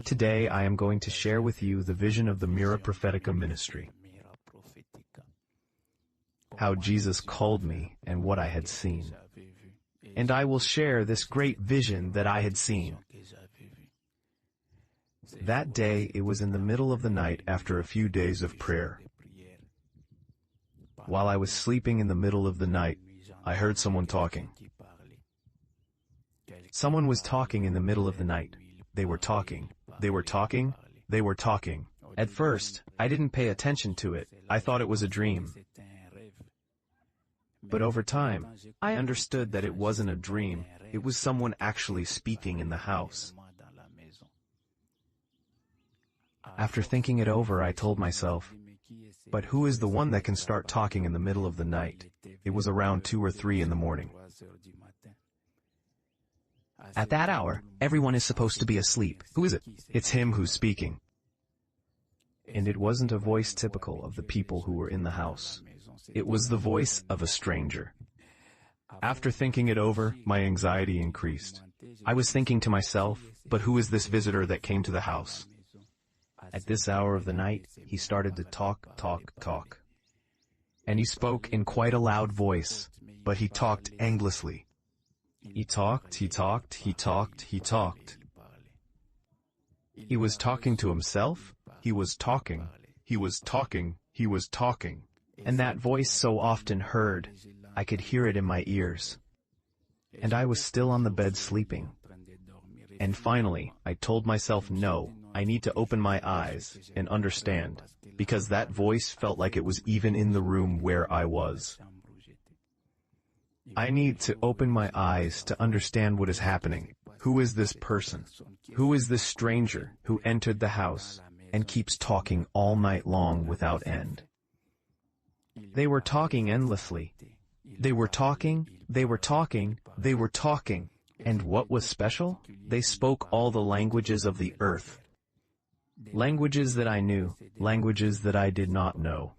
Today I am going to share with you the vision of the Mira Prophetica ministry, how Jesus called me and what I had seen. And I will share this great vision that I had seen. That day it was in the middle of the night after a few days of prayer. While I was sleeping in the middle of the night, I heard someone talking. Someone was talking in the middle of the night. They were talking. They were talking. They were talking. At first, I didn't pay attention to it. I thought it was a dream. But over time, I understood that it wasn't a dream. It was someone actually speaking in the house. After thinking it over, I told myself, but who is the one that can start talking in the middle of the night? It was around 2 or 3 in the morning. At that hour, everyone is supposed to be asleep. Who is it? It's him who's speaking. And it wasn't a voice typical of the people who were in the house. It was the voice of a stranger. After thinking it over, my anxiety increased. I was thinking to myself, but who is this visitor that came to the house? At this hour of the night, he started to talk. And he spoke in quite a loud voice, but he talked endlessly. He talked. He was talking to himself. He was talking. And that voice so often heard, I could hear it in my ears. And I was still on the bed sleeping. And finally, I told myself, no, I need to open my eyes and understand, because that voice felt like it was even in the room where I was. I need to open my eyes to understand what is happening. Who is this person? Who is this stranger who entered the house and keeps talking all night long without end? They were talking endlessly. They were talking. And what was special? They spoke all the languages of the earth. Languages that I knew, languages that I did not know.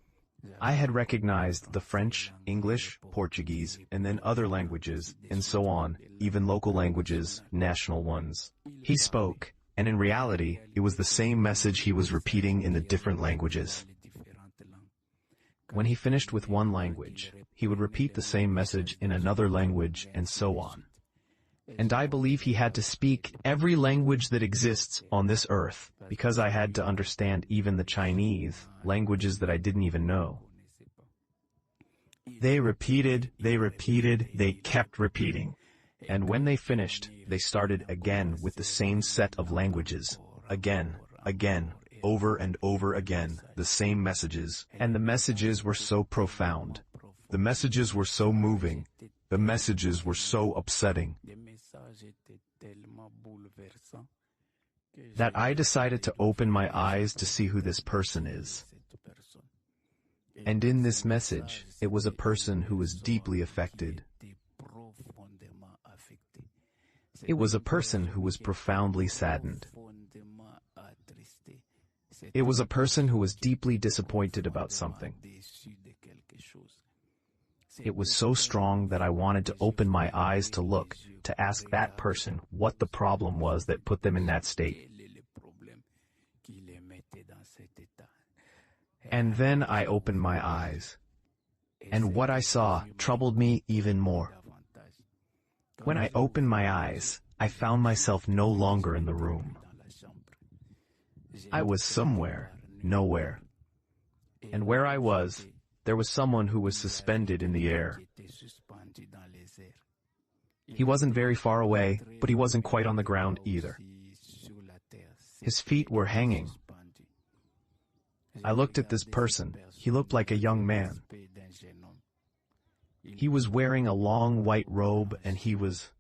I had recognized the French, English, Portuguese, and then other languages, and so on, even local languages, national ones. He spoke, and in reality, it was the same message he was repeating in the different languages. When he finished with one language, he would repeat the same message in another language, and so on. And I believe he had to speak every language that exists on this earth, because I had to understand even the Chinese, languages that I didn't even know. They repeated, they kept repeating. And when they finished, they started again with the same set of languages, again, over and over again, the same messages. And the messages were so profound. The messages were so moving. The messages were so upsetting that I decided to open my eyes to see who this person is. And in this message, it was a person who was deeply affected. It was a person who was profoundly saddened. It was a person who was deeply disappointed about something. It was so strong that I wanted to open my eyes to look, to ask that person what the problem was that put them in that state. And then I opened my eyes. And what I saw troubled me even more. When I opened my eyes, I found myself no longer in the room. I was somewhere, nowhere. And where I was, there was someone who was suspended in the air. He wasn't very far away, but he wasn't quite on the ground either. His feet were hanging. I looked at this person. He looked like a young man. He was wearing a long white robe, and he was